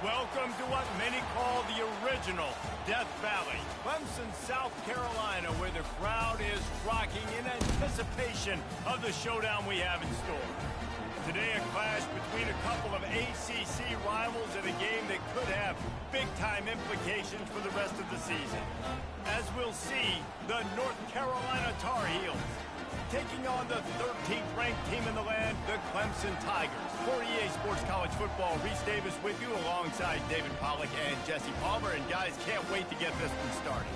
Welcome to what many call the original Death Valley, Clemson, South Carolina, where the crowd is rocking in anticipation of the showdown we have in store. Today, a clash between a couple of ACC rivals in a game that could have big-time implications for the rest of the season. As we'll see, the North Carolina Tar Heels taking on the 13th ranked team in the land, the Clemson Tigers. For EA Sports College Football, Reese Davis with you alongside David Pollack and Jesse Palmer. And guys, can't wait to get this one started.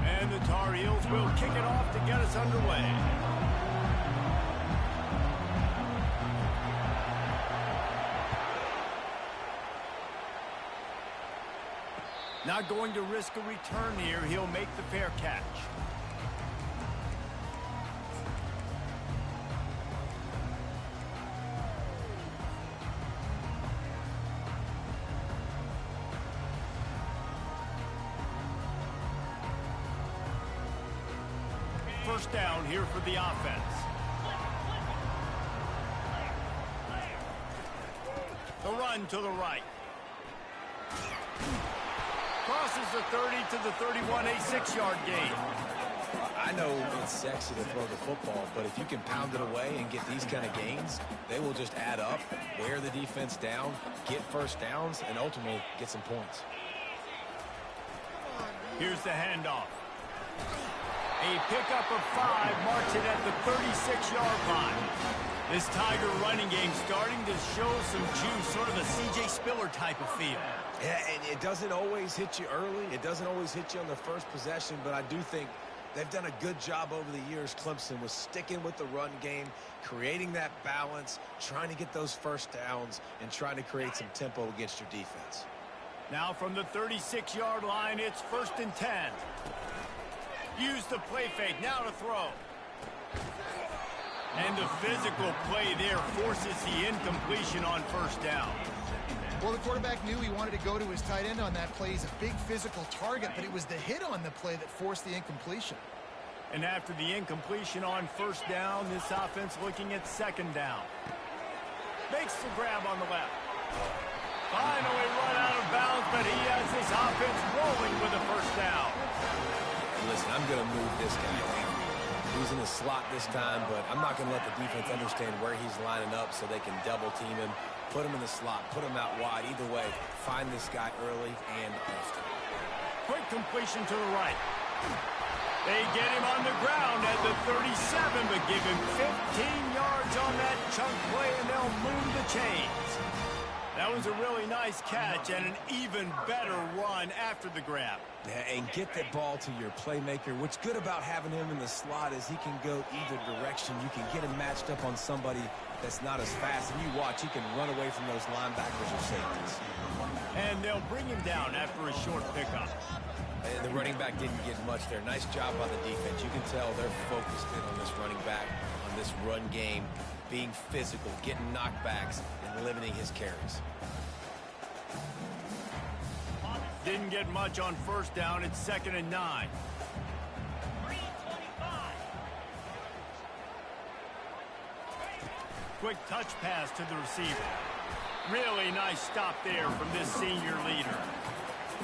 And the Tar Heels will kick it off to get us underway. Not going to risk a return here. He'll make the fair catch. First down here for the offense. The run to the right. Crosses the 30 to the 31, a 6-yard gain. I know it's sexy to throw the football, but if you can pound it away and get these kind of gains, they will just add up, wear the defense down, get first downs, and ultimately get some points. Here's the handoff. A pickup of 5 marks it at the 36-yard line. This Tiger running game starting to show some juice, sort of a C.J. Spiller type of feel. Yeah, and it doesn't always hit you early. It doesn't always hit you on the first possession, but I do think they've done a good job over the years, Clemson, with sticking with the run game, creating that balance, trying to get those first downs, and trying to create some tempo against your defense. Now from the 36-yard line, it's 1st and 10. Use the play fake, now to throw. And the physical play there forces the incompletion on first down. Well, the quarterback knew he wanted to go to his tight end on that play. He's a big physical target, but it was the hit on the play that forced the incompletion. And after the incompletion on first down, this offense looking at 2nd down. Makes the grab on the left. Finally run out of bounds, but he has this offense rolling with a first down. Listen, I'm going to move this guy down. He's in the slot this time, but I'm not going to let the defense understand where he's lining up so they can double team him, put him in the slot, put him out wide. Either way, find this guy early and often. Quick completion to the right. They get him on the ground at the 37, but give him 15 yards on that chunk play, and they'll move the chains. That was a really nice catch and an even better run after the grab. Yeah, and get that ball to your playmaker. What's good about having him in the slot is he can go either direction. You can get him matched up on somebody that's not as fast. And you watch, he can run away from those linebackers or safeties. And they'll bring him down after a short pickup. And the running back didn't get much there. Nice job by the defense. You can tell they're focused in on this running back, on this run game, being physical, getting knockbacks, and limiting his carries. Didn't get much on first down. It's 2nd and 9. Quick touch pass to the receiver. Really nice stop there from this senior leader.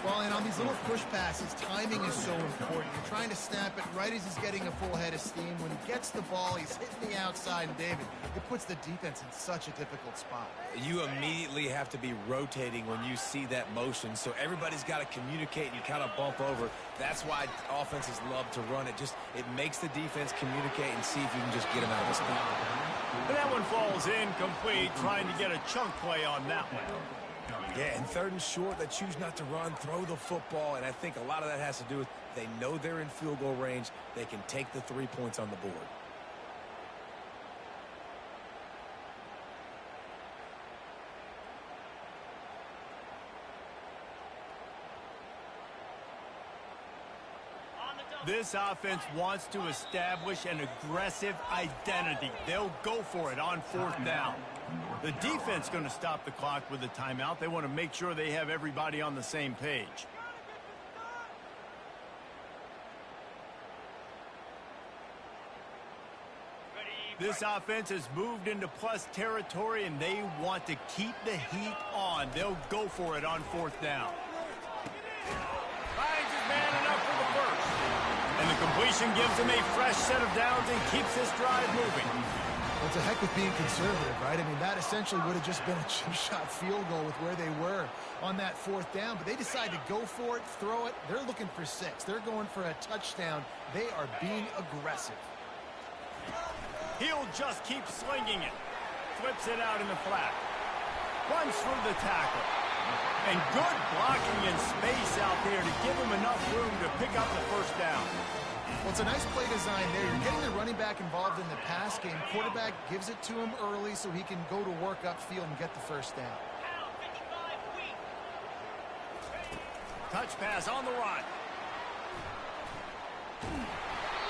Well, and on these little push passes, timing is so important. You're trying to snap it right as he's getting a full head of steam. When he gets the ball, he's hitting the outside, and David, it puts the defense in such a difficult spot. You immediately have to be rotating when you see that motion, so everybody's got to communicate and kind of bump over. That's why offenses love to run it. It makes the defense communicate and see if you can just get him out of the spot. And that one falls incomplete, trying to get a chunk play on that one. Yeah, and 3rd and short, they choose not to run, throw the football, and I think a lot of that has to do with they know they're in field goal range. They can take the 3 points on the board. This offense wants to establish an aggressive identity. They'll go for it on 4th down. The defense going to stop the clock with a timeout. They want to make sure they have everybody on the same page. This offense has moved into plus territory, and they want to keep the heat on. They'll go for it on fourth down. Finds his man enough for the first. And the completion gives him a fresh set of downs and keeps this drive moving. Well, it's a heck with being conservative, right? I mean, that essentially would have just been a chip shot field goal with where they were on that fourth down. But they decide to go for it, throw it. They're looking for 6. They're going for a touchdown. They are being aggressive. He'll just keep slinging it. Flips it out in the flat. Runs through the tackle. And good blocking in space out there to give him enough room to pick up the first down. Well, it's a nice play design there. You're getting the running back involved in the pass game. Quarterback gives it to him early so he can go to work upfield and get the first down. Touch pass on the run.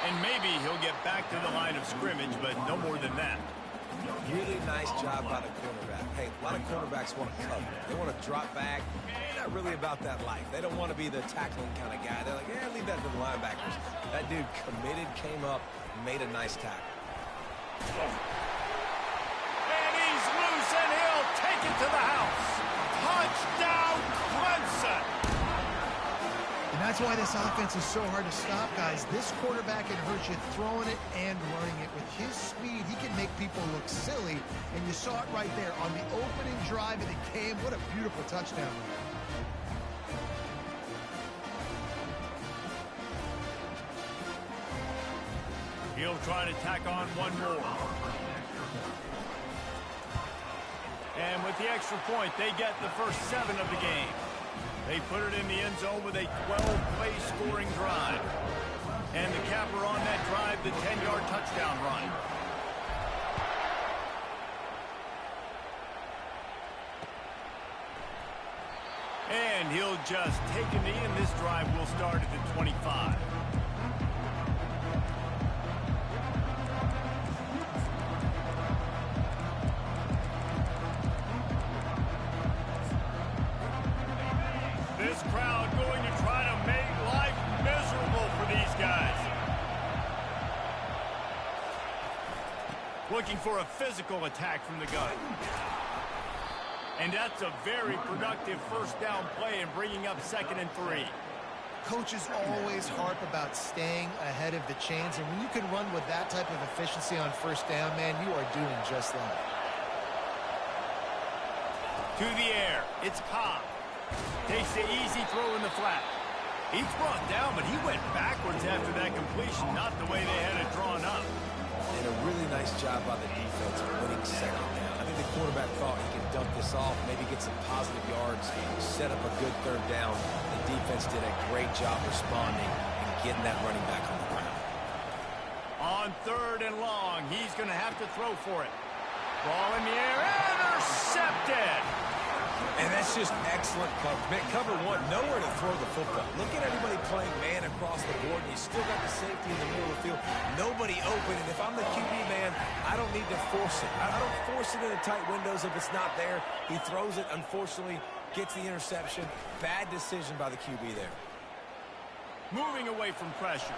And maybe he'll get back to the line of scrimmage, but no more than that. Really nice job by the cornerback. Hey, a lot of cornerbacks want to cover. They want to drop back. They're not really about that life. They don't want to be the tackling kind of guy. They're like, yeah, leave that to the linebackers. That dude committed, came up, made a nice tackle. And he's loose, and he'll take it to the house. Touchdown, Clemson! And that's why this offense is so hard to stop, guys. This quarterback can hurt you throwing it and running it. With his speed, he can make people look silly. And you saw it right there on the opening drive of the game. What a beautiful touchdown. He'll try to tack on one more. And with the extra point, they get the first 7 of the game. They put it in the end zone with a 12-play scoring drive. And the capper on that drive, the 10-yard touchdown run. And he'll just take a knee, and this drive will start at the 25. This crowd going to try to make life miserable for these guys. Looking for a physical attack from the gun. And that's a very productive first down play and bringing up 2nd and 3. Coaches always harp about staying ahead of the chains, and when you can run with that type of efficiency on first down, man, you are doing just that. To the air, it's Cobb. Takes the easy throw in the flat. He's brought down, but he went backwards after that completion, not the way they had it drawn up. And a really nice job by the defense of winning 2nd down. I think the quarterback thought he could dump this off, maybe get some positive yards, set up a good 3rd down. The defense did a great job responding and getting that running back on the ground. On 3rd and long, he's going to have to throw for it. Ball in the air, intercepted! And that's just excellent cover. Man, cover 1, nowhere to throw the football. Look at everybody playing man across the board, and you still got the safety in the middle of the field. Nobody open, and if I'm the QB man, I don't need to force it. I don't force it into tight windows if it's not there. He throws it, unfortunately, gets the interception. Bad decision by the QB there. Moving away from pressure.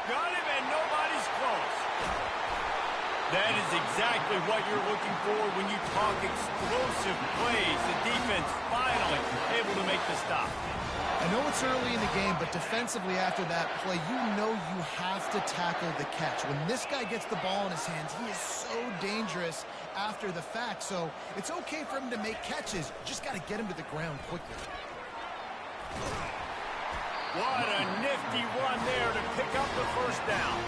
Got him, and nobody's close. That is exactly what you're looking for when you talk explosive plays. The defense finally able to make the stop. I know it's early in the game, but defensively after that play, you know you have to tackle the catch. When this guy gets the ball in his hands, he is so dangerous after the fact. So it's okay for him to make catches. Just got to get him to the ground quickly. What a nifty run there to pick up the first down.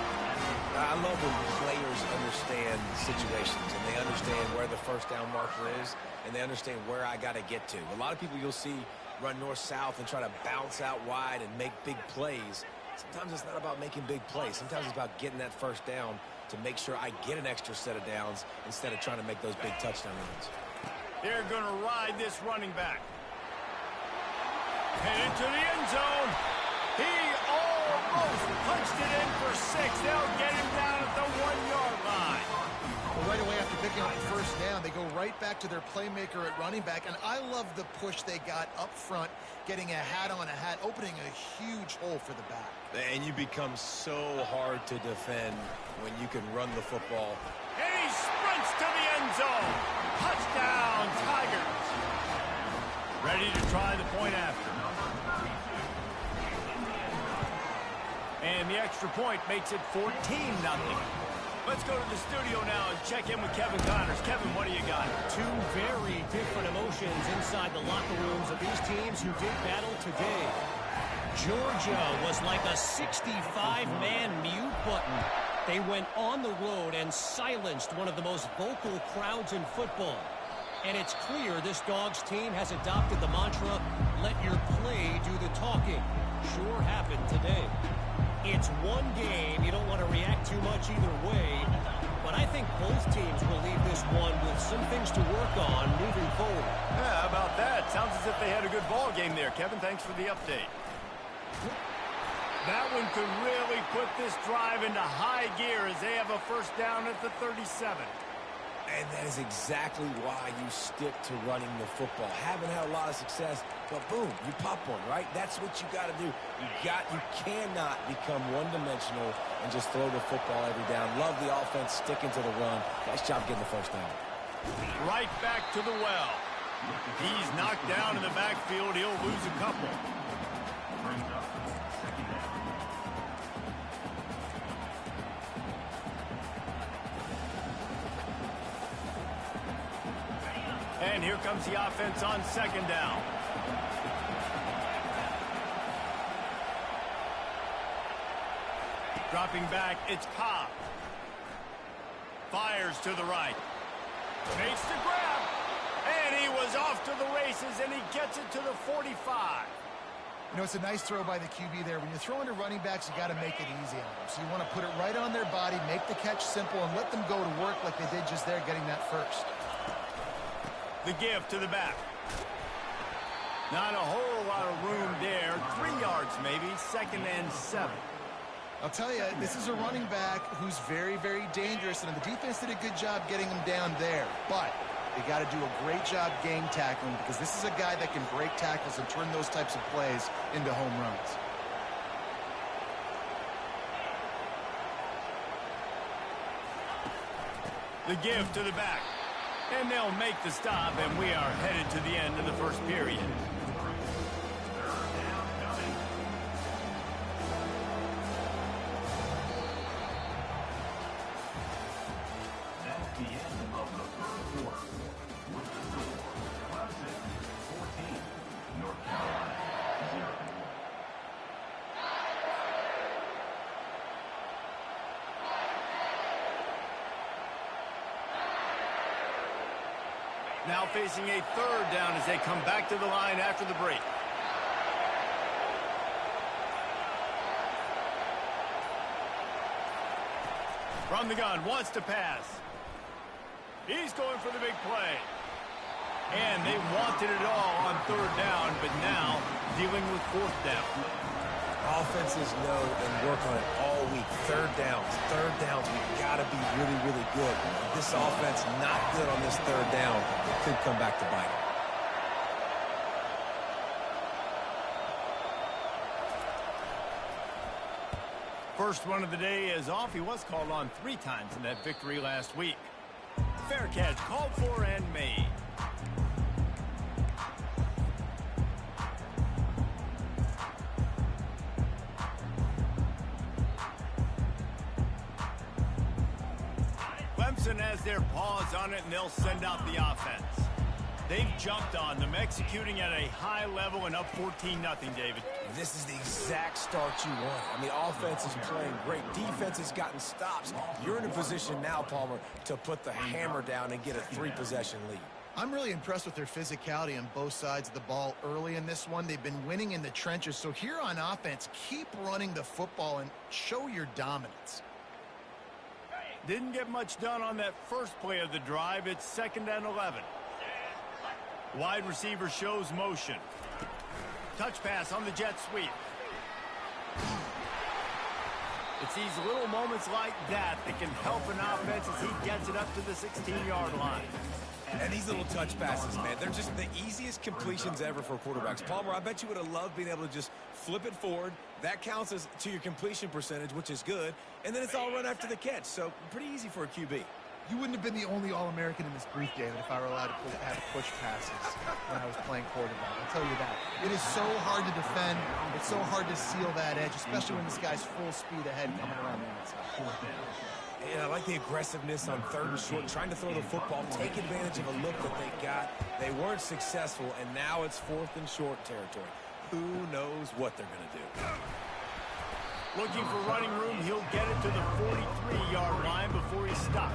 I love when players understand situations and they understand where the first down marker is and they understand where I got to get to. A lot of people you'll see run north-south and try to bounce out wide and make big plays. Sometimes it's not about making big plays. Sometimes it's about getting that first down to make sure I get an extra set of downs instead of trying to make those big touchdown runs. They're going to ride this running back. Headed to the end zone. He almost punched it in for 6. They'll get him down at the 1-yard line. Well, right away after picking up the first down. They go right back to their playmaker at running back, and I love the push they got up front, getting a hat on a hat, opening a huge hole for the back. And you become so hard to defend when you can run the football. And he sprints to the end zone. Touchdown, Tigers. Ready to try the point after. And the extra point makes it 14-0. Let's go to the studio now and check in with Kevin Connors. Kevin, what do you got? Two very different emotions inside the locker rooms of these teams who did battle today. Georgia was like a 65-man mute button. They went on the road and silenced one of the most vocal crowds in football. And it's clear this Dogs team has adopted the mantra, let your play do the talking. Sure happened today. It's one game. You don't want to react too much either way. But I think both teams will leave this one with some things to work on moving forward. Yeah, how about that? Sounds as if they had a good ball game there. Kevin, thanks for the update. That one could really put this drive into high gear as they have a first down at the 37. And that is exactly why you stick to running the football. Haven't had a lot of success, but boom, you pop one, right? That's what you got to do. You cannot become one-dimensional and just throw the football every down. Love the offense sticking to the run. Nice job getting the first down. Right back to the well. He's knocked down in the backfield. He'll lose a couple. And here comes the offense on second down. Dropping back, it's Cobb. Fires to the right. Makes the grab. And he was off to the races, and he gets it to the 45. You know, it's a nice throw by the QB there. When you're throwing to running backs, you got to make it easy on them. So you want to put it right on their body, make the catch simple, and let them go to work like they did just there, getting that first. The give to the back. Not a whole lot of room there. 3 yards maybe. 2nd and 7. I'll tell you, this is a running back who's very, very dangerous, and the defense did a good job getting him down there. But they got to do a great job game tackling, because this is a guy that can break tackles and turn those types of plays into home runs. The give to the back. And they'll make the stop, and we are headed to the end of the first period. That's the end of the third quarter. With the score, Clemson 14, North Carolina 0. Now facing a third down as they come back to the line after the break. From the gun, wants to pass. He's going for the big play. And they wanted it all on third down, but now dealing with fourth down. Offenses know and work on it all week. Third downs. We've got to be really, really good. If this offense not good on this third down, it could come back to bite them. First run of the day is off. He was called on 3 times in that victory last week. Fair catch called for and made. Clemson has their paws on it, and they'll send out the offense. They've jumped on them, executing at a high level and up 14-0, David. This is the exact start you want. I mean, offense is playing great. Defense has gotten stops. You're in a position now, Palmer, to put the hammer down and get a 3-possession lead. I'm really impressed with their physicality on both sides of the ball early in this one. They've been winning in the trenches. So here on offense, keep running the football and show your dominance. Didn't get much done on that first play of the drive. It's 2nd and 11. Wide receiver shows motion. Touch pass on the jet sweep. It's these little moments like that that can help an offense as he gets it up to the 16-yard line. And these little touch passes, man, they're just the easiest completions ever for quarterbacks. Palmer, I bet you would have loved being able to just flip it forward. That counts as to your completion percentage, which is good. And then it's all run after the catch, so pretty easy for a QB. You wouldn't have been the only All-American in this brief, David, if I were allowed to have push passes when I was playing quarterback. I'll tell you that. It is so hard to defend. It's so hard to seal that edge, especially when this guy's full speed ahead coming around the inside. And I like the aggressiveness on 3rd and short, trying to throw the football, take advantage of a look that they got. They weren't successful, and now it's 4th and short territory. Who knows what they're going to do? Looking for running room, he'll get it to the 43-yard line before he's stopped.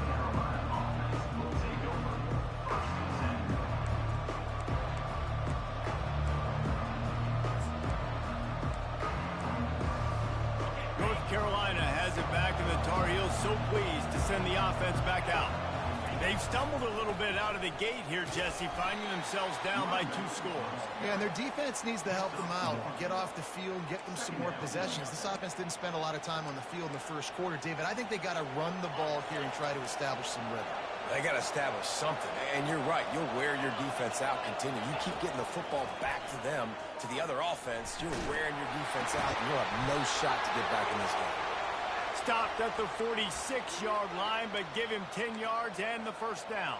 North Carolina has it back, and the Tar Heels so pleased to send the offense back out. They've stumbled a little bit out of the gate here, Jesse, finding themselves down by 2 scores. Yeah, and their defense needs to help them out and get off the field, get them some more possessions. This offense didn't spend a lot of time on the field in the first quarter. David, I think they got to run the ball here and try to establish some rhythm. They got to establish something, and you're right. You'll wear your defense out continue. You keep getting the football back to them, to the other offense, you're wearing your defense out, and you'll have no shot to get back in this game. Stopped at the 46-yard line, but give him 10 yards and the first down.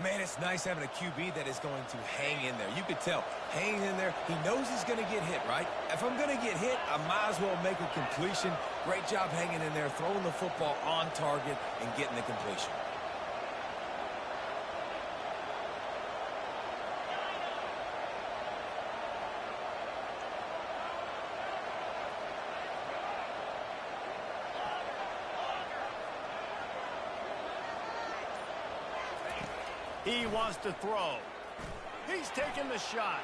Man, it's nice having a QB that is going to hang in there. You could tell, hanging in there, he knows he's going to get hit, right? If I'm going to get hit, I might as well make a completion. Great job hanging in there, throwing the football on target and getting the completion. He wants to throw. He's taking the shot.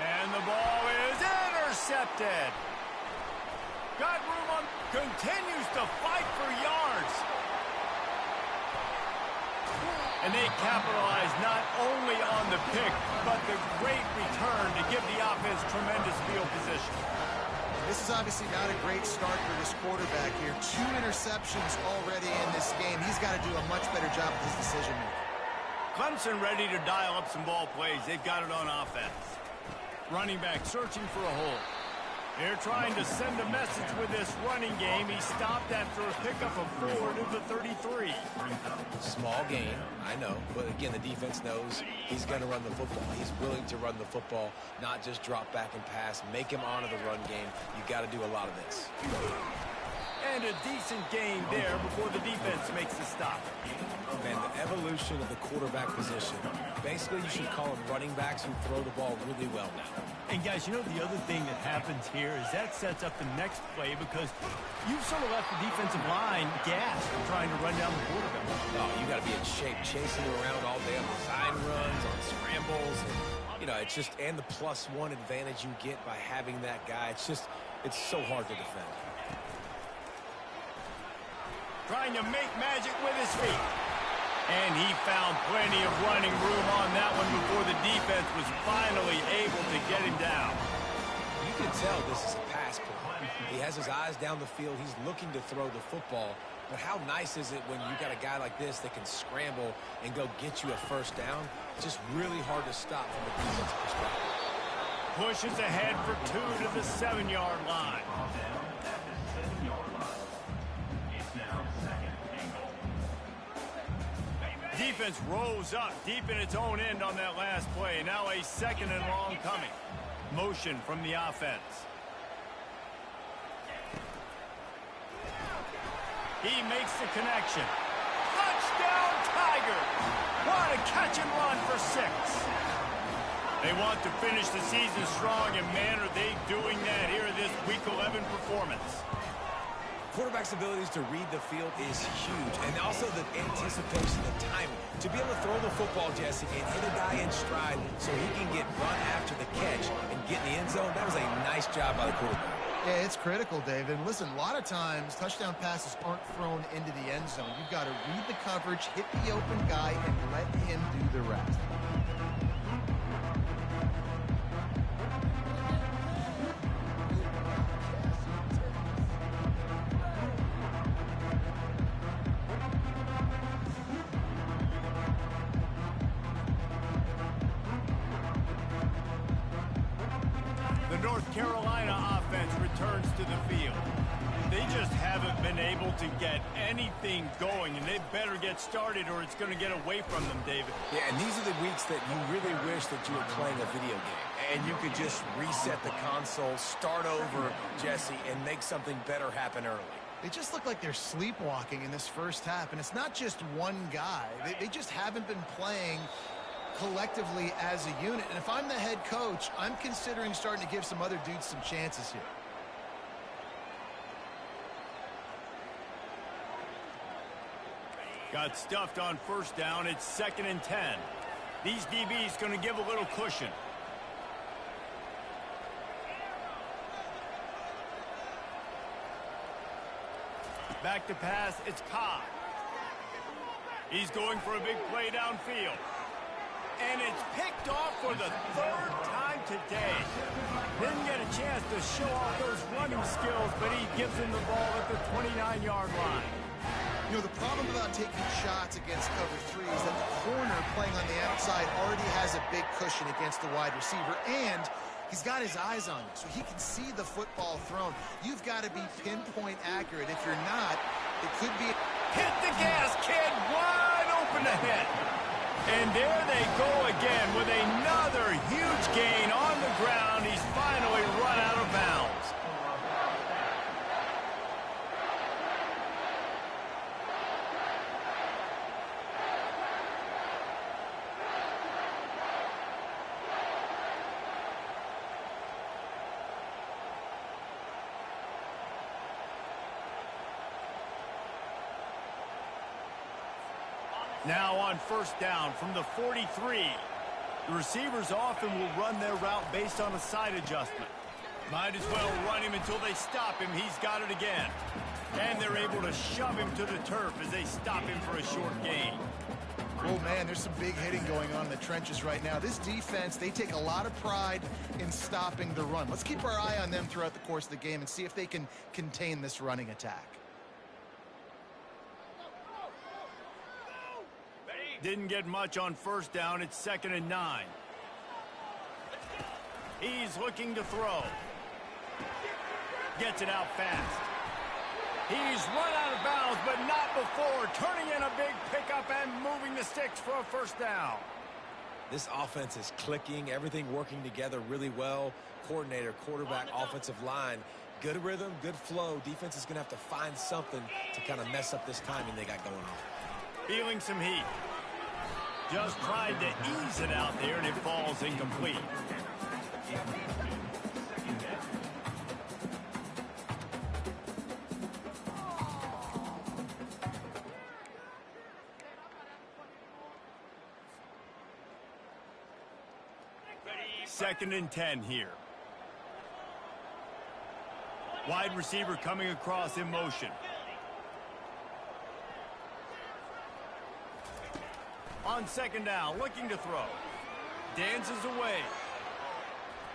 And the ball is intercepted. Got room on, continues to fight for yards. And they capitalize not only on the pick, but the great return to give the offense tremendous field position. This is obviously not a great start for this quarterback here. 2 interceptions already in this game. He's got to do a much better job with his decision-making. Clemson ready to dial up some ball plays. They've got it on offense. Running back searching for a hole. They're trying to send a message with this running game. He stopped after a pickup of 4 to the 33. Small gain, I know. But again, the defense knows he's going to run the football. He's willing to run the football, not just drop back and pass. Make him honor the run game. You got to do a lot of this. And a decent gain there before the defense makes the stop. Man, the evolution of the quarterback position. Basically, you should call them running backs who throw the ball really well now. And guys, you know the other thing that happens here is that sets up the next play because you've sort of left the defensive line gassed trying to run down the quarterback. Oh, you got to be in shape, chasing him around all day on design runs, on scrambles. And, you know, it's just, and the +1 advantage you get by having that guy. It's just, it's so hard to defend. Trying to make magic with his feet. And he found plenty of running room on that one before the defense was finally able to get him down. You can tell this is a pass play. He has his eyes down the field. He's looking to throw the football. But how nice is it when you got a guy like this that can scramble and go get you a first down? It's just really hard to stop from a defensive perspective. Pushes ahead for 2 to the 7-yard line. Defense rose up deep in its own end on that last play. Now a 2nd and long coming. Motion from the offense. He makes the connection. Touchdown, Tigers! What a catch and run for 6. They want to finish the season strong, and man, are they doing that here in this Week 11 performance. Quarterback's abilities to read the field is huge, and also the anticipation, the timing. To be able to throw the football, Jesse, and hit a guy in stride so he can get run after the catch and get in the end zone, that was a nice job by the quarterback. Yeah, it's critical, David. And listen, a lot of times touchdown passes aren't thrown into the end zone. You've got to read the coverage, hit the open guy, and let him do the rest. The North Carolina offense returns to the field. They just haven't been able to get anything going, and they better get started or it's going to get away from them, David. Yeah, and these are the weeks that you really wish that you were playing a video game. And you could just reset the console, start over, Jesse, and make something better happen early. They just look like they're sleepwalking in this first half, and it's not just one guy. They just haven't been playing collectively as a unit. And if I'm the head coach, I'm considering starting to give some other dudes some chances here. Got stuffed on first down. It's 2nd and 10. These DBs going to give a little cushion. Back to pass. It's Cobb. He's going for a big play downfield. And it's picked off for the 3rd time today. Didn't get a chance to show off those running skills, but he gives him the ball at the 29-yard line. You know, the problem about taking shots against cover 3 is that the corner playing on the outside already has a big cushion against the wide receiver, and he's got his eyes on you, so he can see the football thrown. You've got to be pinpoint accurate. If you're not, it could be... Hit the gas, kid! Wide open ahead. And there they go again with another huge gain on the ground. He's finally run out of bounds. Now on first down from the 43. The receivers often will run their route based on a side adjustment. Might as well run him until they stop him. He's got it again. And they're able to shove him to the turf as they stop him for a short gain. Oh, man, there's some big hitting going on in the trenches right now. This defense, they take a lot of pride in stopping the run. Let's keep our eye on them throughout the course of the game and see if they can contain this running attack. Didn't get much on first down. It's 2nd and 9. He's looking to throw. Gets it out fast. He's run out of bounds, but not before. Turning in a big pickup and moving the sticks for a first down. This offense is clicking, everything working together really well. Coordinator, quarterback, offensive line, good rhythm, good flow. Defense is going to have to find something to kind of mess up this timing they got going on. Feeling some heat. Just tried to ease it out there, and it falls incomplete. Second and 10 here. Wide receiver coming across in motion. On second down, looking to throw. Dances away.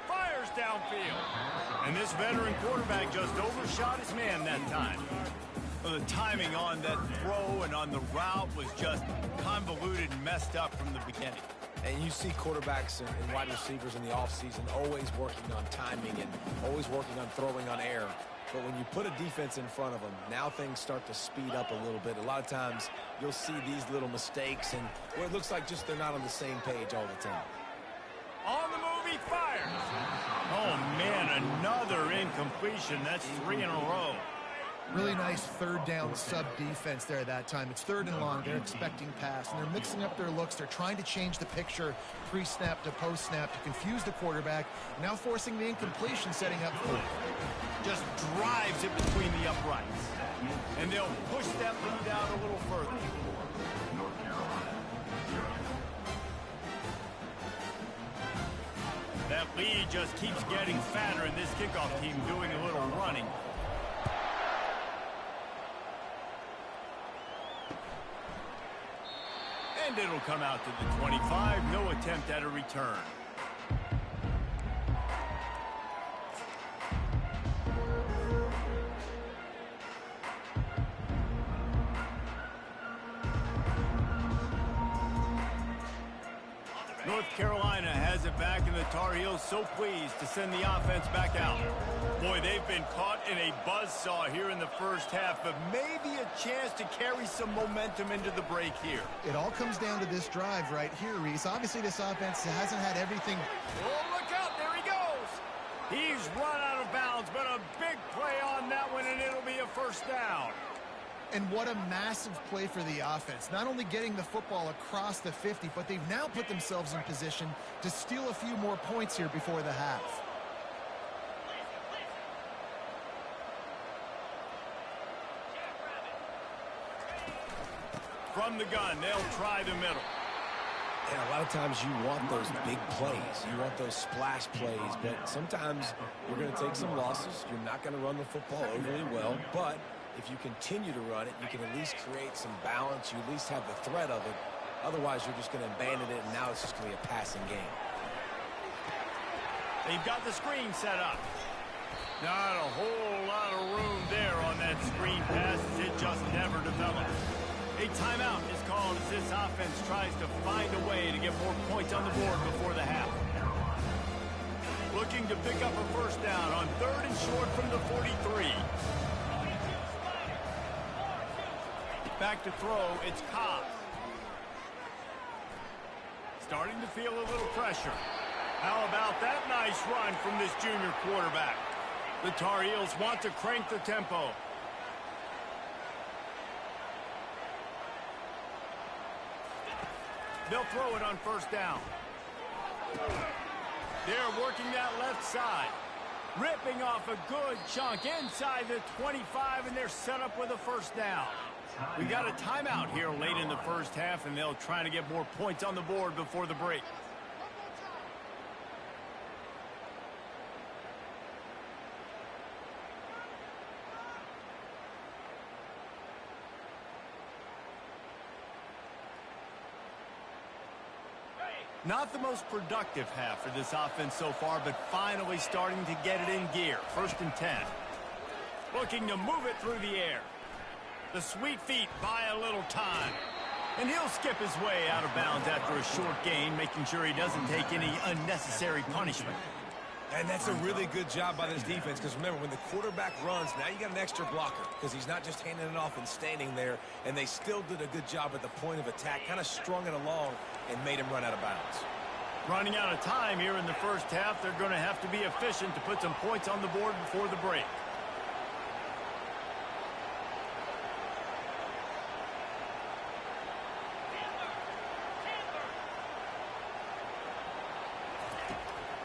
Fires downfield. And this veteran quarterback just overshot his man that time. Well, the timing on that throw and on the route was just convoluted and messed up from the beginning. And you see quarterbacks and wide receivers in the offseason always working on timing and always working on throwing on air. But when you put a defense in front of them, now things start to speed up a little bit. A lot of times you'll see these little mistakes and where it looks like just they're not on the same page all the time. On the move, he fires. Oh, man, another incompletion. That's 3 in a row. Really nice third down sub defense there that time. It's 3rd and long. They're expecting pass, and they're mixing up their looks. They're trying to change the picture pre-snap to post-snap to confuse the quarterback, now forcing the incompletion, setting up for Just drives it between the uprights. And they'll push that lead out a little further. North Carolina, 0. That lead just keeps getting fatter, and this kickoff team doing a little running. And it'll come out to the 25. No attempt at a return. North Carolina has it back, and the Tar Heels so pleased to send the offense back out. Boy, they've been caught in a buzzsaw here in the first half, but maybe a chance to carry some momentum into the break here. It all comes down to this drive right here, Reese. Obviously, this offense hasn't had everything. Oh, look out. There he goes. He's run out of bounds, but a big play on that one, and it'll be a first down. And what a massive play for the offense. Not only getting the football across the 50, but they've now put themselves in position to steal a few more points here before the half. From the gun, they'll try the middle. And a lot of times you want those big plays. You want those splash plays, but sometimes you're going to take some losses. You're not going to run the football overly well, but if you continue to run it, you can at least create some balance. You at least have the threat of it. Otherwise, you're just going to abandon it, and now it's just going to be a passing game. They've got the screen set up. Not a whole lot of room there on that screen pass. It just never develops. A timeout is called as this offense tries to find a way to get more points on the board before the half. Looking to pick up a first down on 3rd and short from the 43. Back to throw, it's Cobb. Starting to feel a little pressure. How about that nice run from this junior quarterback? The Tar Heels want to crank the tempo. They'll throw it on first down. They're working that left side. Ripping off a good chunk inside the 25, and they're set up with a first down. We got a timeout here late in the first half, and they'll try to get more points on the board before the break. Not the most productive half for this offense so far, but finally starting to get it in gear. 1st and 10. Looking to move it through the air. The sweet feet buy a little time. And he'll skip his way out of bounds after a short gain, making sure he doesn't take any unnecessary punishment. And that's a really good job by this defense, because remember, when the quarterback runs, now you got an extra blocker, because he's not just handing it off and standing there, and they still did a good job at the point of attack, kind of strung it along and made him run out of bounds. Running out of time here in the first half, they're going to have to be efficient to put some points on the board before the break.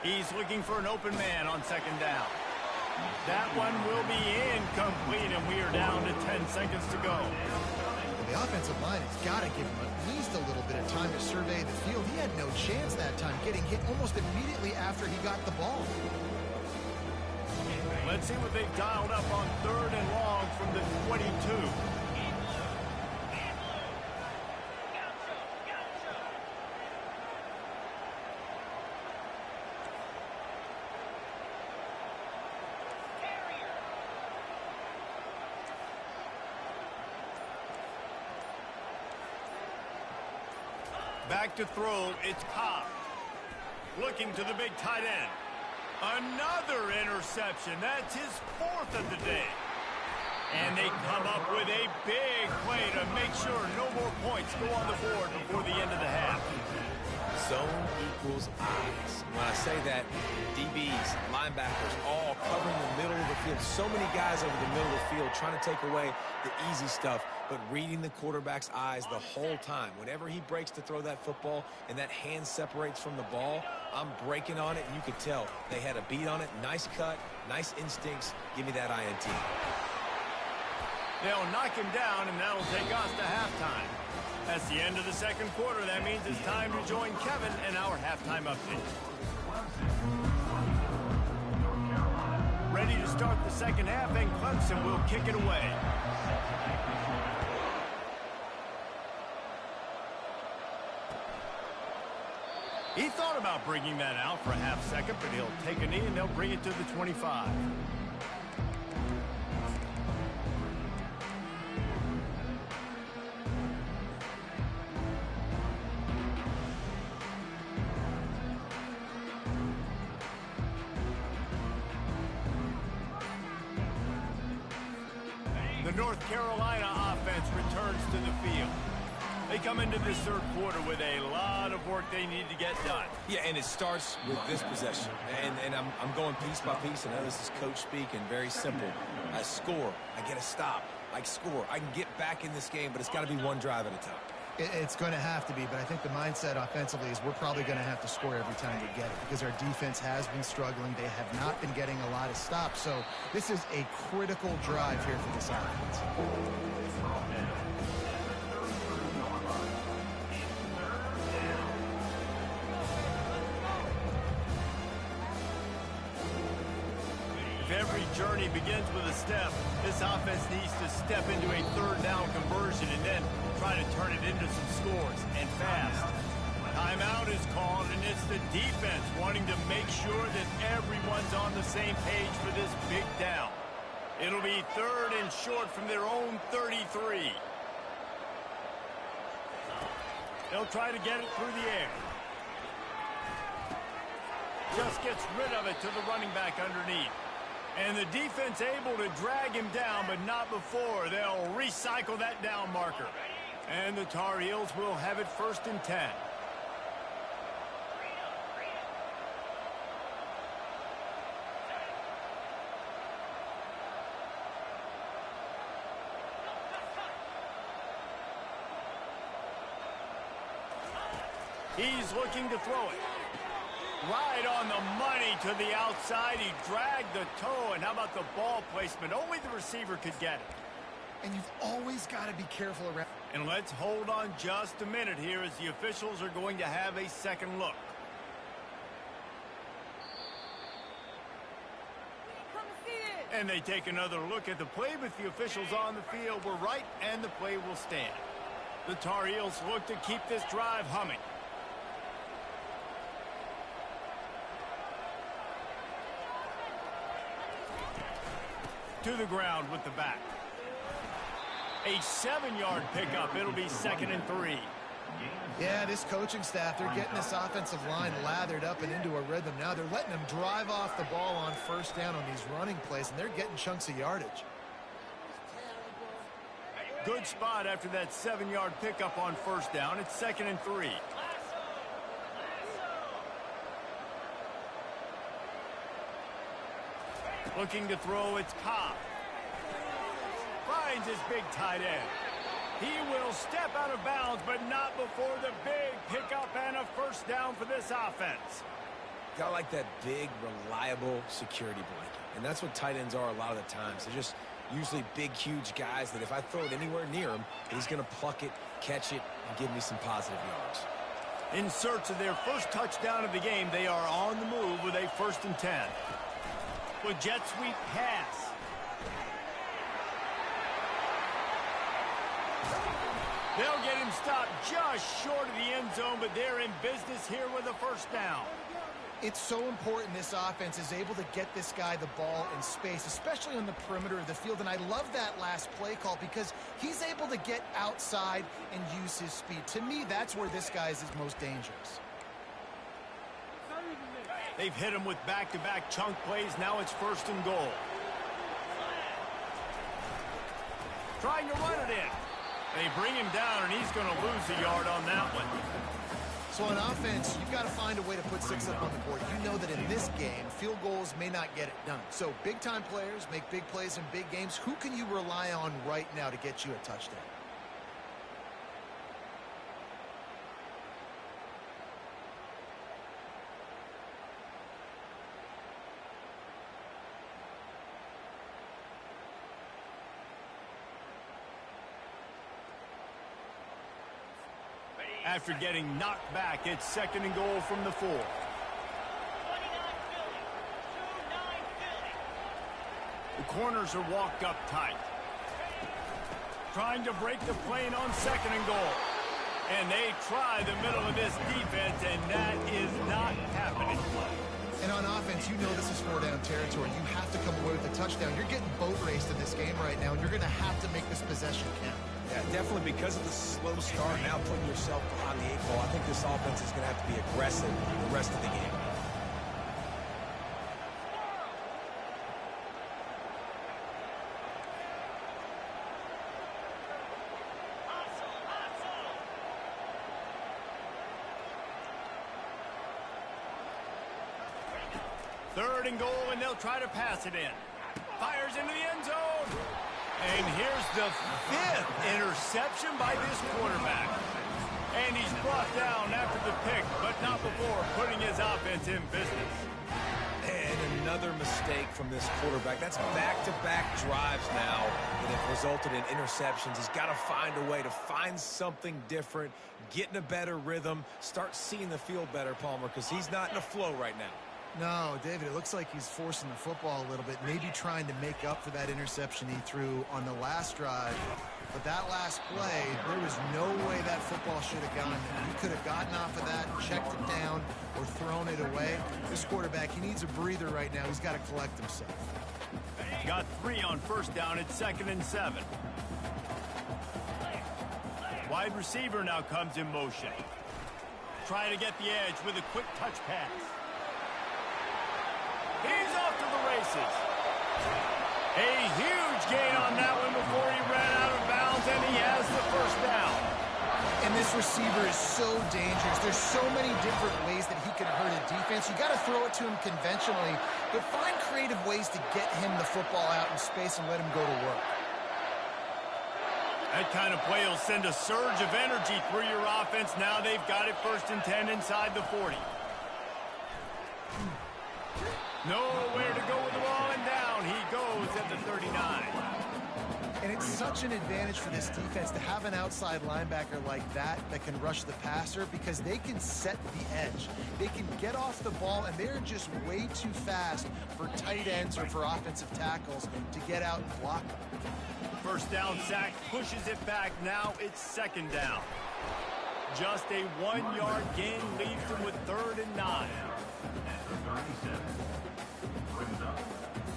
He's looking for an open man on 2nd down. That one will be incomplete, and we are down to 10 seconds to go. Well, the offensive line has got to give him at least a little bit of time to survey the field. He had no chance that time, getting hit almost immediately after he got the ball. Let's see what they've dialed up on 3rd and long from the 22. Back to throw, it's Cobb. Looking to the big tight end. Another interception. That's his 4th of the day. And they come up with a big play to make sure no more points go on the board before the end of the half. Zone equals eyes. When I say that, DBs, linebackers, all covering the middle of the field. So many guys over the middle of the field trying to take away the easy stuff, but reading the quarterback's eyes the whole time. Whenever he breaks to throw that football and that hand separates from the ball, I'm breaking on it, and you could tell they had a beat on it. Nice cut, nice instincts. Give me that INT. They'll knock him down, and that'll take us to halftime. That's the end of the 2nd quarter. That means it's time to join Kevin in our halftime update. Ready to start the 2nd half, and Clemson will kick it away. He thought about bringing that out for a half second, but he'll take a knee, and they'll bring it to the 25. The North Carolina offense returns to the field. They come into this third quarter with a lot of work they need to get done. Yeah, and it starts with this possession. And I'm going piece by piece. I know this is coach speak and very simple. I score. I get a stop. I score. I can get back in this game, but it's got to be one drive at a time. It's going to have to be, but I think the mindset offensively is we're probably going to have to score every time we get it because our defense has been struggling. They have not been getting a lot of stops. So this is a critical drive here for this offense. Every journey begins with a step. This offense needs to step into a third down conversion and then try to turn it into some scores, and fast. Timeout is called, and it's the defense wanting to make sure that everyone's on the same page for this big down. It'll be third and short from their own 33. They'll try to get it through the air. Just gets rid of it to the running back underneath. And the defense able to drag him down, but not before. They'll recycle that down marker. And the Tar Heels will have it 1st and 10. He's looking to throw it. Right on the money to the outside. He dragged the toe, and how about the ball placement? Only the receiver could get it. And you've always got to be careful around. And let's hold on just a minute here as the officials are going to have a second look. And they take another look at the play, but the officials on the field were right, and the play will stand. The Tar Heels look to keep this drive humming. To the ground with the back. A 7-yard pickup. It'll be 2nd and 3. Yeah, this coaching staff, they're getting this offensive line lathered up and into a rhythm. Now they're letting them drive off the ball on 1st down on these running plays, and they're getting chunks of yardage. Good spot after that 7-yard pickup on 1st down. It's 2nd and 3. Looking to throw, it's Cobb. Finds his big tight end. He will step out of bounds, but not before the big pickup and a 1st down for this offense. Got like that big, reliable security blanket. And that's what tight ends are a lot of the times. They're just usually big, huge guys that if I throw it anywhere near him, he's going to pluck it, catch it, and give me some positive yards. In search of their first touchdown of the game, they are on the move with a 1st and 10. With jet sweep pass. They'll get him stopped just short of the end zone, but they're in business here with a 1st down. It's so important this offense is able to get this guy the ball in space, especially on the perimeter of the field. And I love that last play call because he's able to get outside and use his speed. To me, that's where this guy is his most dangerous. They've hit him with back-to-back chunk plays. Now it's 1st and goal. Trying to run it in. They bring him down, and he's going to lose a yard on that one. So on offense, you've got to find a way to put 6 up on the board. You know that in this game, field goals may not get it done. So big-time players make big plays in big games. Who can you rely on right now to get you a touchdown? After getting knocked back, it's 2nd and goal from the 4. The corners are walked up tight. Trying to break the plane on 2nd and goal. And they try the middle of this defense, and that is not happening. And on offense, you know this is 4-down territory. You have to come away with a touchdown. You're getting boat raced in this game right now, and you're going to have to make this possession count. Yeah, definitely because of the slow start, now putting yourself behind the 8 ball, I think this offense is going to have to be aggressive the rest of the game. 3rd and goal, and they'll try to pass it in. Fires into the end zone. And here's the 5th interception by this quarterback. And he's brought down after the pick, but not before putting his offense in business. And another mistake from this quarterback. That's back-to-back drives now that have resulted in interceptions. He's got to find a way to find something different, get in a better rhythm, start seeing the field better, Palmer, because he's not in a flow right now. No, David, it looks like he's forcing the football a little bit, maybe trying to make up for that interception he threw on the last drive. But that last play, there was no way that football should have gone there. He could have gotten off of that, checked it down, or thrown it away. This quarterback, he needs a breather right now. He's got to collect himself. Got 3 on 1st down at 2nd and 7. Wide receiver now comes in motion. Trying to get the edge with a quick touch pass. He's off to the races. A huge gain on that one before he ran out of bounds, and he has the 1st down. And this receiver is so dangerous. There's so many different ways that he can hurt a defense. You got to throw it to him conventionally, but find creative ways to get him the football out in space and let him go to work. That kind of play will send a surge of energy through your offense. Now they've got it 1st and 10 inside the 40. Nowhere to go with the ball, and down he goes at the 39. And it's such an advantage for this defense to have an outside linebacker like that can rush the passer, because they can set the edge. They can get off the ball, and they're just way too fast for tight ends or for offensive tackles to get out and block them. 1st down sack, pushes it back. Now it's 2nd down. Just a 1-yard gain leaves them with 3rd and 9. At the 37. Brings up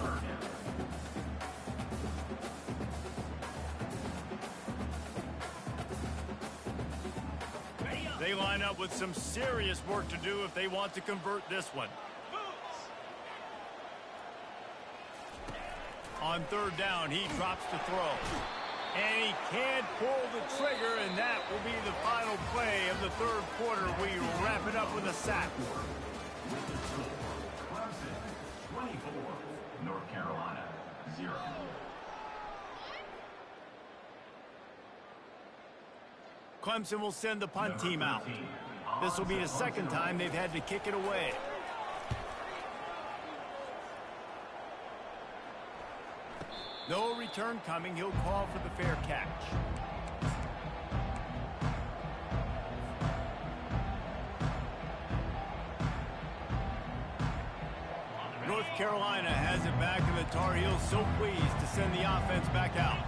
3rd down. They line up with some serious work to do if they want to convert this one. On 3rd down, he drops to throw. And he can't pull the trigger, and that will be the final play of the 3rd quarter. We wrap it up with a sack. Clemson 24, North Carolina 0. Clemson will send the punt team out. This will be the 2nd time they've had to kick it away. No return coming. He'll call for the fair catch. North Carolina has it back, and the Tar Heels so pleased to send the offense back out.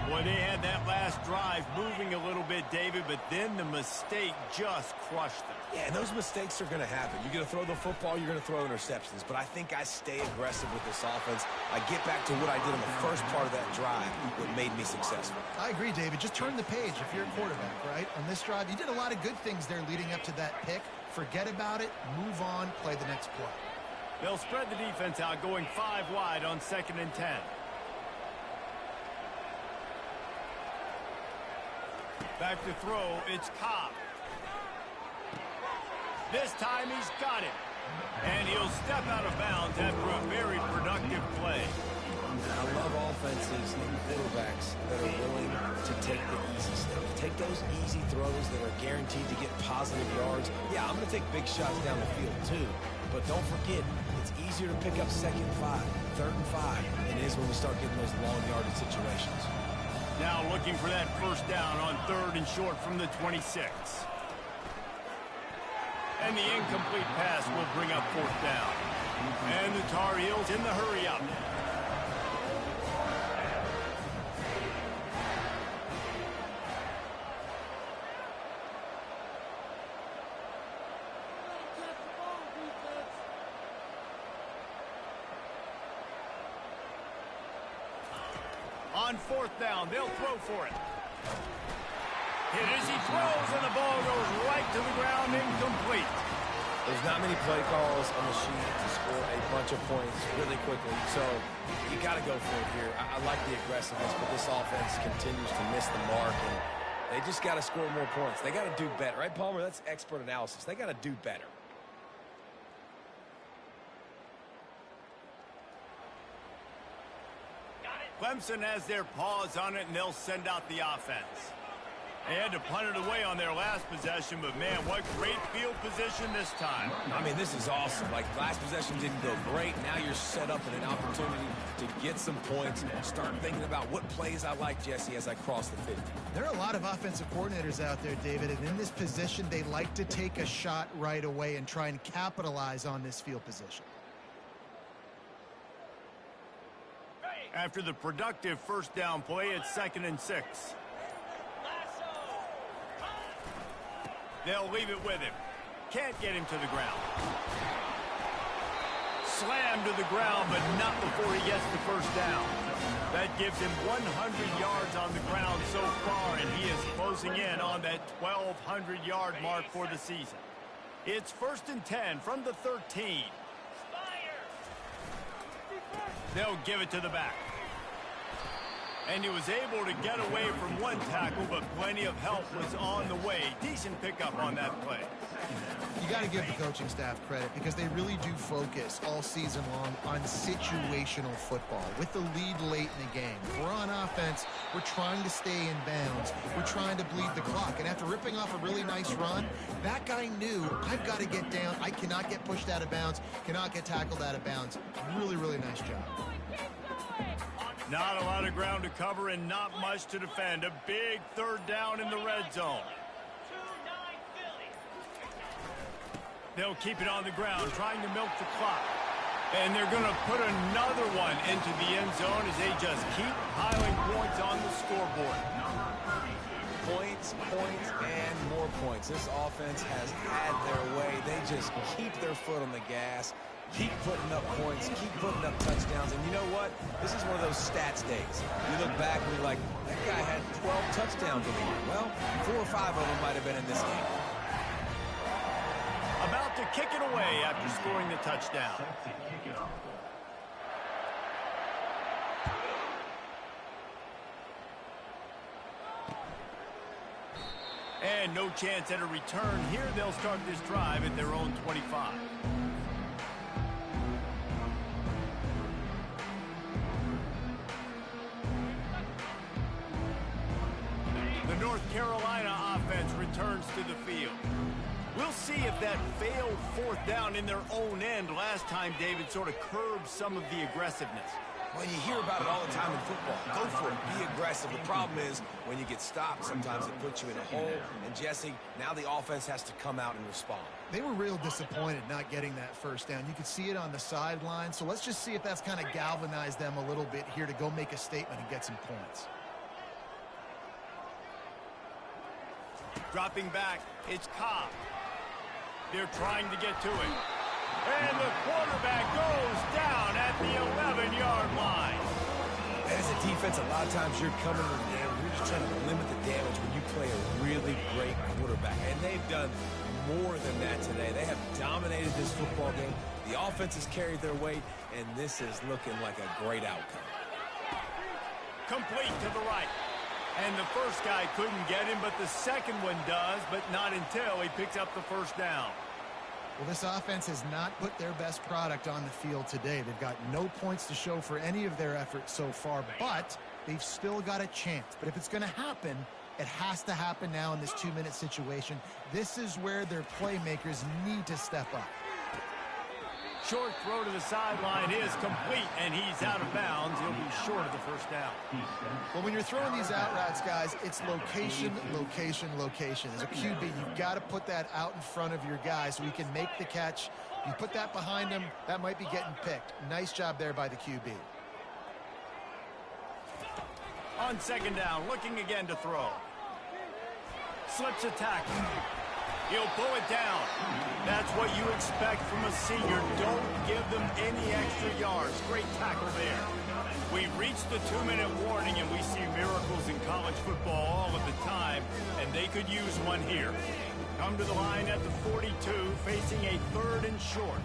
Boy, they had that last drive moving a little bit, David, but then the mistake just crushed them. Yeah, and those mistakes are going to happen. You're going to throw the football, you're going to throw interceptions. But I think I stay aggressive with this offense. I get back to what I did in the first part of that drive, what made me successful. I agree, David. Just turn the page if you're a quarterback, right? On this drive, you did a lot of good things there leading up to that pick. Forget about it, move on, play the next play. They'll spread the defense out, going 5 wide on 2nd and 10. Back to throw, it's Cobb. This time he's got it. And he'll step out of bounds after a very productive play. I love offenses and quarterbacks that are willing to take the easy stuff. Take those easy throws that are guaranteed to get positive yards. Yeah, I'm going to take big shots down the field too. But don't forget, it's easier to pick up 2nd and 5, 3rd and 5 than it is when we start getting those long yardage situations. Now looking for that 1st down on 3rd and short from the 26. And the incomplete pass will bring up 4th down. And the Tar Heels in the hurry up. On 4th down, they'll throw for it. Hit as he throws, and the ball goes right to the ground, incomplete. There's not many play calls on the sheet to score a bunch of points really quickly, so you got to go for it here. I like the aggressiveness, but this offense continues to miss the mark, and they just got to score more points. They got to do better, right, Palmer? That's expert analysis. They got to do better. Clemson has their paws on it, and they'll send out the offense. They had to punt it away on their last possession, but, man, what great field position this time. I mean, this is awesome. Like, last possession didn't go great. Now you're set up in an opportunity to get some points. Start thinking about what plays I like, Jesse, as I cross the 50. There are a lot of offensive coordinators out there, David, and in this position, they like to take a shot right away and try and capitalize on this field position. After the productive first down play, it's 2nd and 6. They'll leave it with him. Can't get him to the ground. Slammed to the ground, but not before he gets the first down. That gives him 100 yards on the ground so far, and he is closing in on that 1,200-yard mark for the season. It's 1st and 10 from the 13. They'll give it to the back. And he was able to get away from one tackle, but plenty of help was on the way. Decent pickup on that play. You got to give the coaching staff credit because they really do focus all season long on situational football. With the lead late in the game, if we're on offense, we're trying to stay in bounds. We're trying to bleed the clock. And after ripping off a really nice run, that guy knew, I've got to get down. I cannot get pushed out of bounds, cannot get tackled out of bounds. Really, really nice job. Not a lot of ground to cover and not much to defend. A big 3rd down in the red zone. They'll keep it on the ground, trying to milk the clock. And they're going to put another one into the end zone as they just keep piling points on the scoreboard. Points, and more points. This offense has had their way. They just keep their foot on the gas. Keep putting up points, keep putting up touchdowns, and you know what? This is one of those stats days. You look back and you're like, that guy had 12 touchdowns in the year. Well, 4 or 5 of them might have been in this game. About to kick it away after scoring the touchdown. And no chance at a return here. They'll start this drive at their own 25. North Carolina offense returns to the field. We'll see if that failed 4th down in their own end last time, David, sort of curbed some of the aggressiveness. Well, you hear about it all the time in football. Go for it. Be aggressive. The problem is when you get stopped, sometimes it puts you in a hole. And, Jesse, now the offense has to come out and respond. They were real disappointed not getting that first down. You could see it on the sideline. So let's just see if that's kind of galvanized them a little bit here to go make a statement and get some points. Dropping back, it's Cobb. They're trying to get to it. And the quarterback goes down at the 11-yard line. As a defense, a lot of times you're coming to the game. You're just trying to limit the damage when you play a really great quarterback. And they've done more than that today. They have dominated this football game. The offense has carried their weight, and this is looking like a great outcome. Complete to the right. And the first guy couldn't get him, but the second one does, but not until he picks up the first down. Well, this offense has not put their best product on the field today. They've got no points to show for any of their efforts so far, but they've still got a chance. But if it's going to happen, it has to happen now in this 2-minute situation. This is where their playmakers need to step up. Short throw to the sideline is complete, and he's out of bounds. He'll be short of the first down. Well, when you're throwing these out routes, guys, it's location, location, location. As a QB, you've got to put that out in front of your guy so he can make the catch. You put that behind him, that might be getting picked. Nice job there by the QB. On 2nd down, looking again to throw. Slips a tackle. He'll pull it down. That's what you expect from a senior. Don't give them any extra yards. Great tackle there. We've reached the 2-minute warning, and we see miracles in college football all of the time, and they could use one here. Come to the line at the 42, facing a 3rd and short.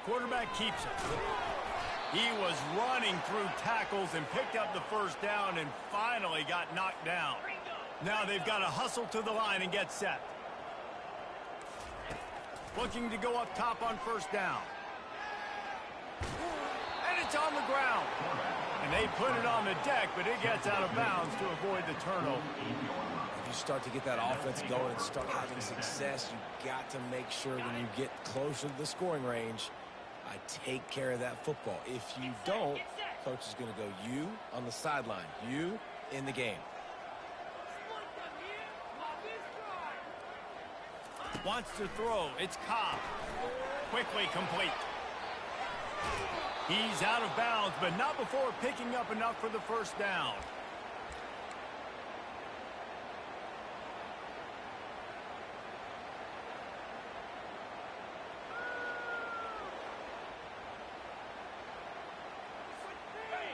Quarterback keeps it. He was running through tackles and picked up the first down and finally got knocked down. Now they've got to hustle to the line and get set. Looking to go up top on first down. And it's on the ground. And they put it on the deck, but it gets out of bounds to avoid the turnover. If you start to get that offense going and start having success, you got to make sure when you get closer to the scoring range, I take care of that football. If you don't, coach is going to go you on the sideline, you in the game. Wants to throw. It's Cobb. Quickly complete. He's out of bounds, but not before picking up enough for the first down.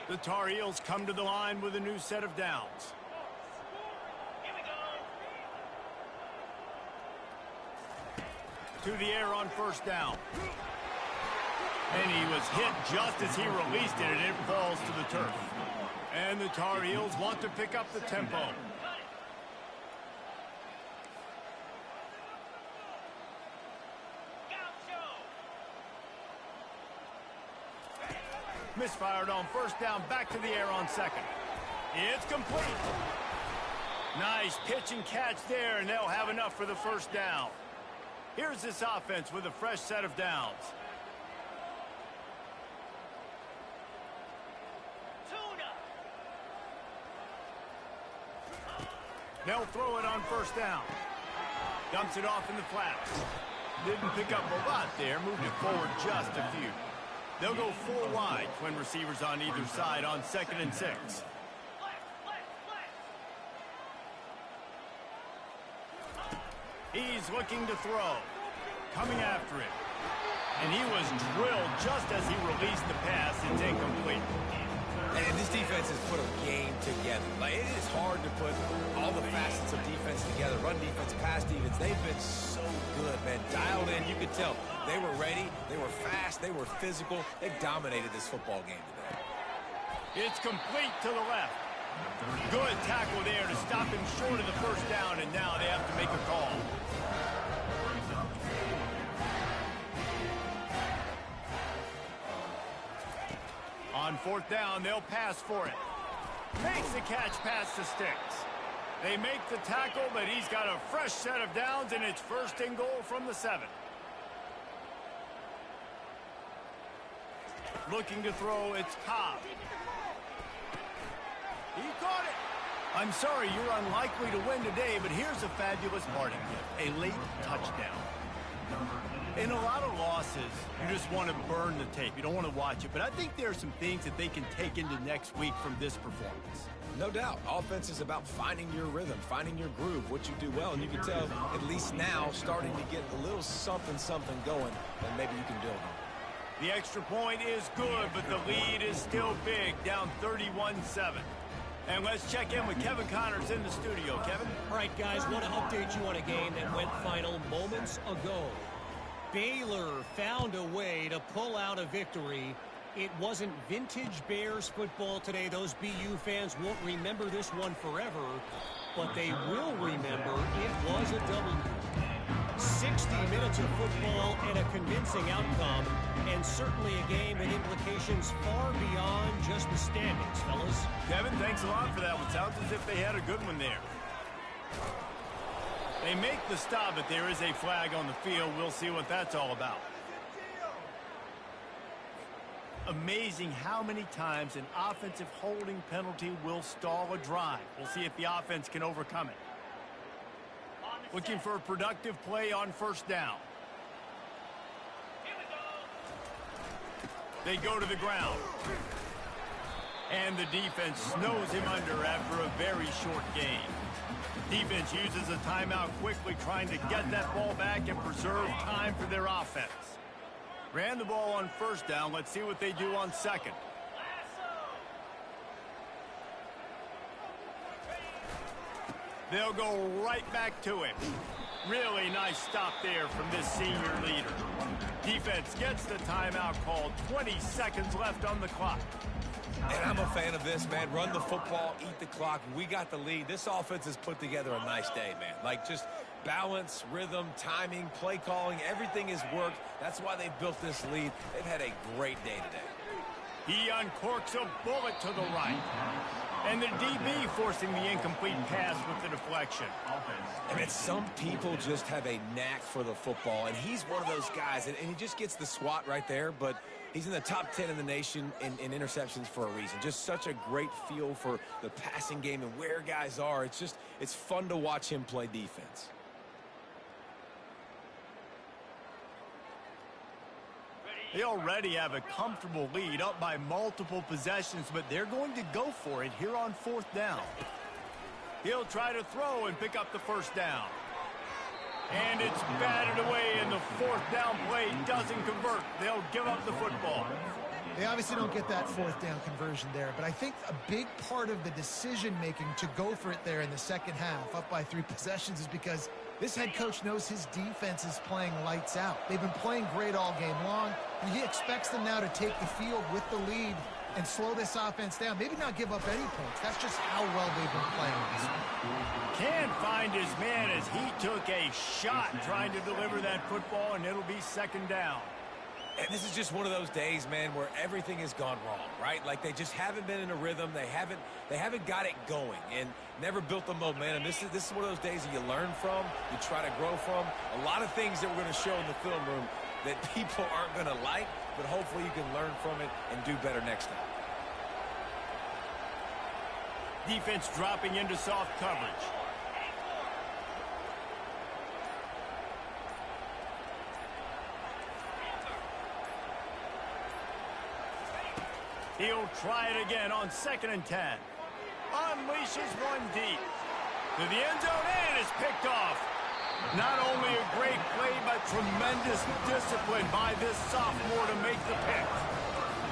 The Tar Heels come to the line with a new set of downs. To the air on first down. And he was hit just as he released it, and it falls to the turf. And the Tar Heels want to pick up the tempo. Misfired on first down, back to the air on second. It's complete. Nice pitch and catch there, and they'll have enough for the first down. Here's this offense with a fresh set of downs. They'll throw it on first down. Dumps it off in the flats. Didn't pick up a lot there, moved it forward just a few. They'll go 4 wide, twin receivers on either side on 2nd and 6. He's looking to throw. Coming after it. And he was drilled just as he released the pass. It's incomplete. And this defense has put a game together. Like, it is hard to put all the facets of defense together. Run defense, pass defense. They've been so good, man. Dialed in, you could tell. They were ready. They were fast. They were physical. They dominated this football game today. It's complete to the left. Good tackle there to stop him short of the first down, and now they have to make a call. On fourth down, they'll pass for it. Makes the catch past the sticks. They make the tackle, but he's got a fresh set of downs, and it's 1st and goal from the 7. Looking to throw, it's Cobb. He caught it. I'm sorry, you're unlikely to win today, but here's a fabulous parting gift. A late touchdown. In a lot of losses, you just want to burn the tape. You don't want to watch it. But I think there are some things that they can take into next week from this performance. No doubt. Offense is about finding your rhythm, finding your groove, what you do well. And you can tell, at least now, starting to get a little something going that maybe you can build on. The extra point is good, but the lead is still big, down 31-7. And let's check in with Kevin Connors in the studio. Kevin? All right, guys, want to update you on a game that went final moments ago. Baylor found a way to pull out a victory. It wasn't vintage Bears football today. Those BU fans won't remember this one forever, but they will remember it was a W. 60 minutes of football and a convincing outcome, and certainly a game with implications far beyond just the standings, fellas. Kevin, thanks a lot for that one. Sounds as if they had a good one there. They make the stop, but there is a flag on the field. We'll see what that's all about. Amazing how many times an offensive holding penalty will stall a drive. We'll see if the offense can overcome it. Looking for a productive play on first down. They go to the ground. And the defense snows him under after a very short game. Defense uses a timeout quickly, trying to get that ball back and preserve time for their offense. Ran the ball on first down. Let's see what they do on second. They'll go right back to him. Really nice stop there from this senior leader. Defense gets the timeout called. 20 seconds left on the clock. And I'm a fan of this, man. Run the football, eat the clock. We got the lead. This offense has put together a nice day, man. Like, just Balance, rhythm, timing, play calling, everything has worked. That's why they've built this lead. They've had a great day today. He uncorks a bullet to the right. And the DB forcing the incomplete pass with the deflection. I mean, some people just have a knack for the football, and he's one of those guys, and he just gets the swat right there, but he's in the top 10 in the nation in interceptions for a reason. Just such a great feel for the passing game and where guys are. It's fun to watch him play defense. They already have a comfortable lead, up by multiple possessions, but they're going to go for it here on 4th down. He'll try to throw and pick up the first down. And it's batted away, and the 4th down play doesn't convert. They'll give up the football. They obviously don't get that 4th down conversion there, but I think a big part of the decision-making to go for it there in the second half, up by 3 possessions, is because this head coach knows his defense is playing lights out. They've been playing great all game long, and he expects them now to take the field with the lead and slow this offense down. Maybe not give up any points. That's just how well they've been playing. Can't find his man as he took a shot trying to deliver that football, and it'll be 2nd down. And this is just one of those days, man, where everything has gone wrong, right? Like they just haven't been in a rhythm. They haven't got it going and never built the momentum. This is one of those days that you learn from, you try to grow from. A lot of things that we're going to show in the film room that people aren't going to like, but hopefully you can learn from it and do better next time. Defense dropping into soft coverage. He'll try it again on 2nd and 10. Unleashes one deep. To the end zone, and is picked off. Not only a great play, but tremendous discipline by this sophomore to make the pick.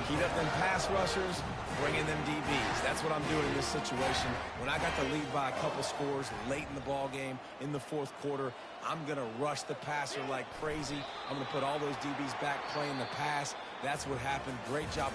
Keep up them pass rushers, bring in them DBs. That's what I'm doing in this situation. When I got the lead by a couple scores late in the ball game, in the 4th quarter, I'm going to rush the passer like crazy. I'm going to put all those DBs back playing the pass. That's what happened. Great job.